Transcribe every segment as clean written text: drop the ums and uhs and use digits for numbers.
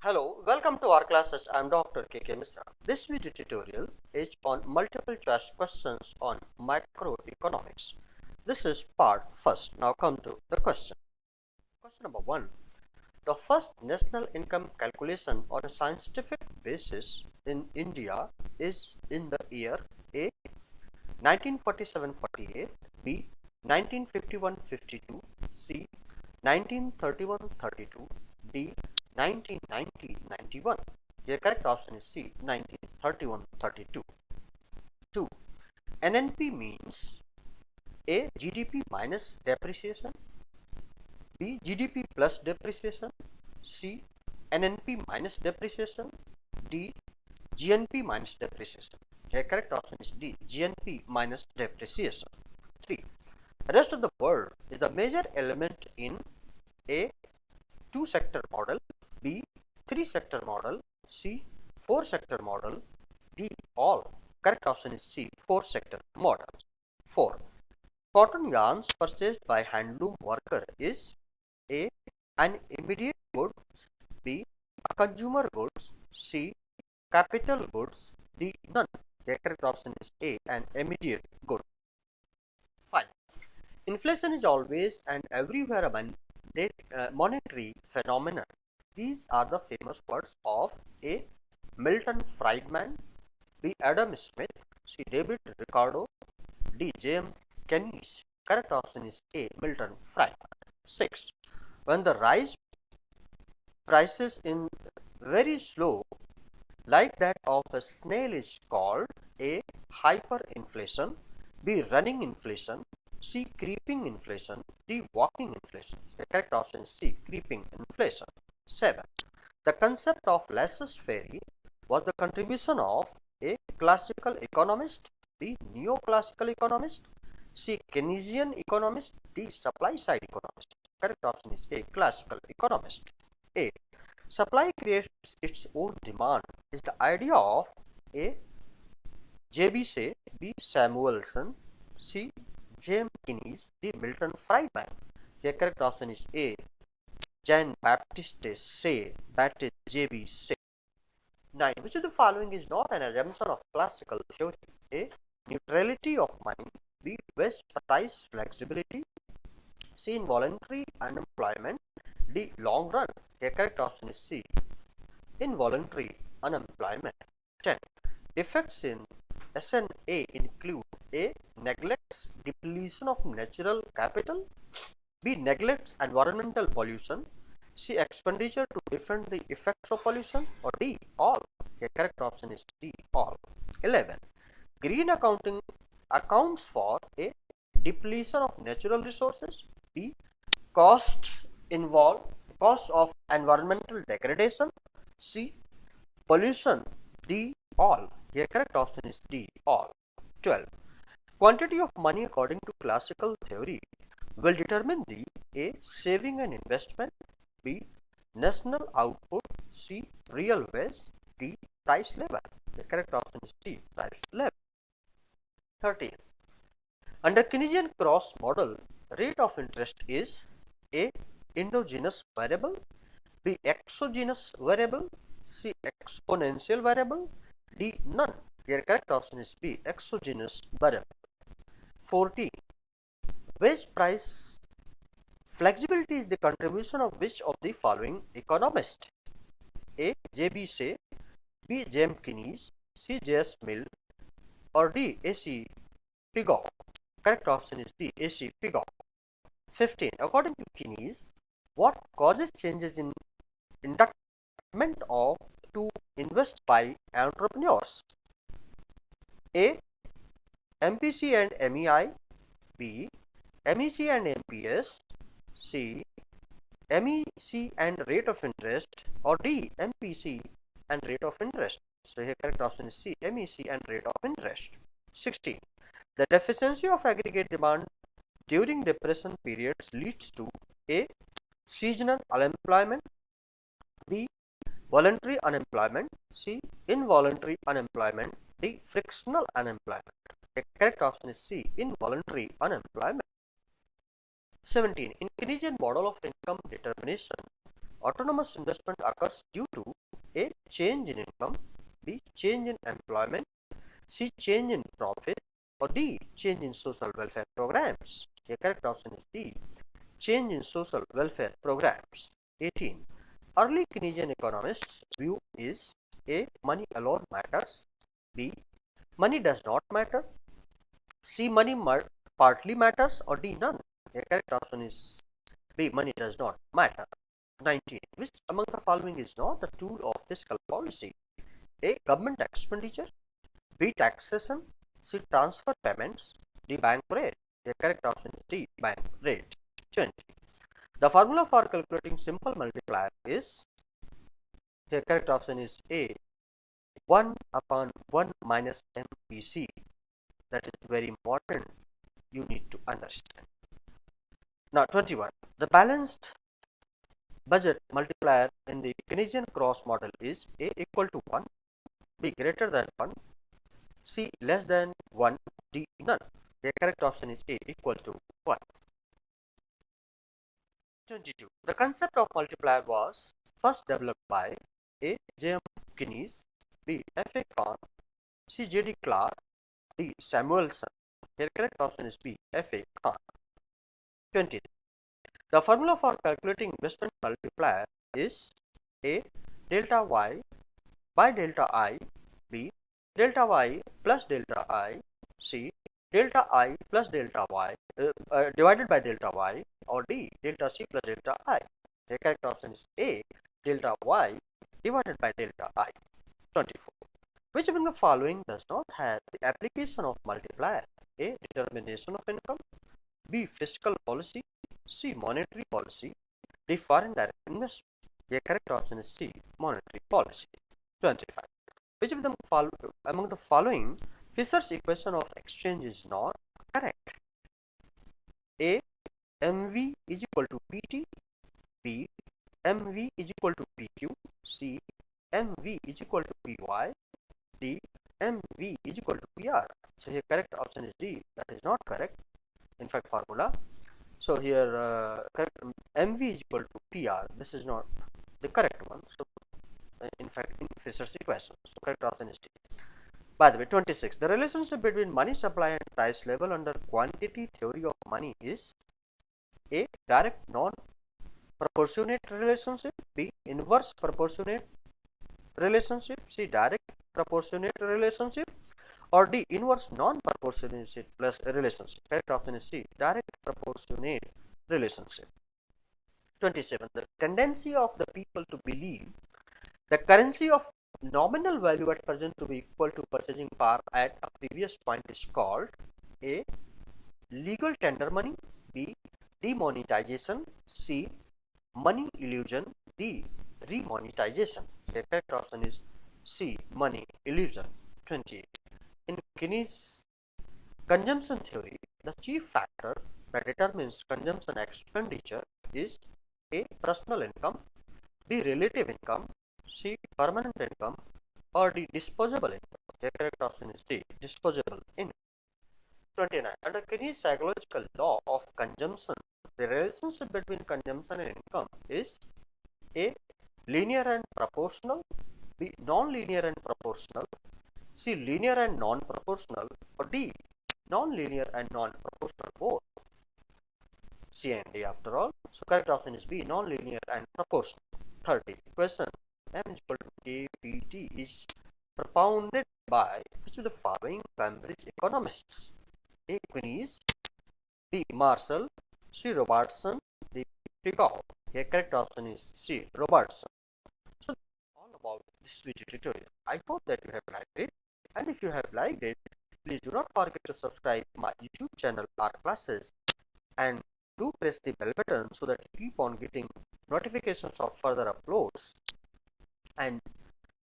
Hello, welcome to our classes. I am Dr. K.K. Misra. This video tutorial is on multiple choice questions on microeconomics. This is part first. Now come to the question. Question number 1. The first national income calculation on a scientific basis in India is in the year A. 1947-48, B. 1951-52, C. 1931-32, D. 1990-91. The correct option is C. 1931-32. 2. NNP means A. GDP minus depreciation, B. GDP plus depreciation, C. NNP minus depreciation, D. GNP minus depreciation. The correct option is D. GNP minus depreciation. 3. Rest of the world is the major element in A. 2-sector model, B. 3-sector model, C. 4-sector model, D. All. Correct option is C. 4-sector model. 4. Cotton yarns purchased by handloom worker is A. An immediate goods, B. A consumer goods, C. Capital goods, D. None. The correct option is A. An immediate good. 5. Inflation is always and everywhere a monetary phenomenon. These are the famous words of A. Milton Friedman, B. Adam Smith, C. David Ricardo, D. J.M. Keynes. Correct option is A. Milton Friedman. 6. When the rise prices in very slow like that of a snail is called A. Hyperinflation, B. Running inflation, C. Creeping inflation, D. Walking inflation. The correct option is C. Creeping inflation. 7. The concept of laissez-faire was the contribution of A. Classical economist, B. Neoclassical economist, C. Keynesian economist, D. Supply-side economist. Correct option is A. Classical economist. 8. Supply creates its own demand is the idea of A. J.B. Say, B. Samuelson, C. J.M. Keynes, D. Milton Friedman. The correct option is A. Jean Baptiste Say, that is J.B. Say. 9. Which of the following is not an assumption of classical theory? A. Neutrality of money, B. Wage price flexibility, C. Involuntary unemployment, D. Long run. The correct option is C. Involuntary unemployment. 10. Defects in SNA include A. Neglects depletion of natural capital, B. Neglects environmental pollution, C. Expenditure to defend the effects of pollution, or D. All. The correct option is D. All. 11. Green accounting accounts for A. Depletion of natural resources, B. Costs of environmental degradation, C. Pollution, D. All. The correct option is D. All. 12. Quantity of money according to classical theory will determine the A. Saving and investment, B. National output, C. Real wage, D. Price level. The correct option is D. Price level. 13. Under Keynesian cross model, rate of interest is A. Endogenous variable, B. Exogenous variable, C. Exponential variable, D. None. The correct option is B. Exogenous variable. 14. Wage price flexibility is the contribution of which of the following economists? A. J.B. Say, B. J.M. Keynes, C. J.S. Mill, or D. A.C. Pigou. Correct option is D. A.C. Pigou. 15. According to Keynes, what causes changes in inducement of to invest by entrepreneurs? A. MPC and MEI, B. MEC and MPS, C. MEC and rate of interest, or D. MPC and rate of interest. So here correct option is C. MEC and rate of interest. 16. The deficiency of aggregate demand during depression periods leads to A. Seasonal unemployment, B. Voluntary unemployment, C. Involuntary unemployment, D. Frictional unemployment. The correct option is C. Involuntary unemployment. 17. In Keynesian model of income determination, Autonomous investment occurs due to A. Change in income, B. Change in employment, C. Change in profit, or D. Change in social welfare programs. The correct option is D. Change in social welfare programs. 18. Early Keynesian economists' view is A. Money alone matters, B. Money does not matter, C. Money partly matters, or D. None. The correct option is B. Money does not matter. 19. Which among the following is not a tool of fiscal policy? A. Government expenditure, B. Taxation, C. Transfer payments, D. Bank rate. The correct option is D. Bank rate. 20. The formula for calculating simple multiplier is, the correct option is A. 1 upon 1 minus MPC. That is very important. You need to understand. Now 21. The balanced budget multiplier in the Keynesian cross model is A equal to 1, B greater than 1, C less than 1, D none. The correct option is A equal to 1. 22. The concept of multiplier was first developed by A. J.M. Keynes, B. F.A. Kahn, C. J.D. Clark, D. Samuelson. The correct option is B. F.A. Kahn. 20. The formula for calculating investment multiplier is A. Delta Y by delta I, B. Delta Y plus delta I, C. Delta I plus delta Y divided by delta Y, or D. Delta C plus delta I. The correct option is A. Delta Y divided by delta I. 24. Which among the following does not have the application of multiplier? A. Determination of income, B. Fiscal policy, C. Monetary policy, D. Foreign direct investment. The correct option is C. Monetary policy. 25. Which of them among the following Fisher's equation of exchange is not correct? A. MV is equal to PT, B. MV is equal to PQ, C. MV is equal to PY, D. MV is equal to PR. So here correct option is D. That is not correct. In fact, formula. So here correct MV is equal to PR. This is not the correct one. So in fact, in Fisher's equation. So correct option is D. By the way, 26. The relationship between money supply and price level under quantity theory of money is A. Direct non-proportionate relationship, B. Inverse proportionate relationship, C. Direct proportionate relationship, or D. Inverse non-proportionate plus relationship. Correct option is C. Direct proportionate relationship. 27. The tendency of the people to believe the currency of nominal value at present to be equal to purchasing power at a previous point is called A. Legal tender money, B. Demonetization, C. Money illusion, D. Remonetization. The correct option is C. Money illusion. 28. In Keynes' consumption theory, the chief factor that determines consumption expenditure is A. Personal income, B. Relative income, C. Permanent income, or D. Disposable income. The correct option is D. Disposable income. 29. Under Keynes' psychological law of consumption, the relationship between consumption and income is A. Linear and proportional, B. Non-linear and proportional, C. Linear and non-proportional, or D. Non-linear and non-proportional both. C and D after all. So correct option is B. Non-linear and proportional. 30. Question. M is equal to KPT is propounded by which of the following Cambridge economists? A. Keynes, B. Marshall, C. Robertson, D. Pigou. The correct option is C. Robertson. So all about this video tutorial. I hope that you have liked it, and if you have liked it, please do not forget to subscribe my YouTube channel Art Classes, and do press the bell button so that you keep on getting notifications of further uploads, and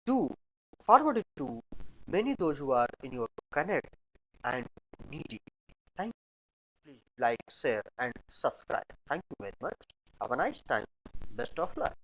do forward it to many those who are in your connect and needy. Thank you. Please like, share and subscribe. Thank you very much. Have a nice time. Best of luck.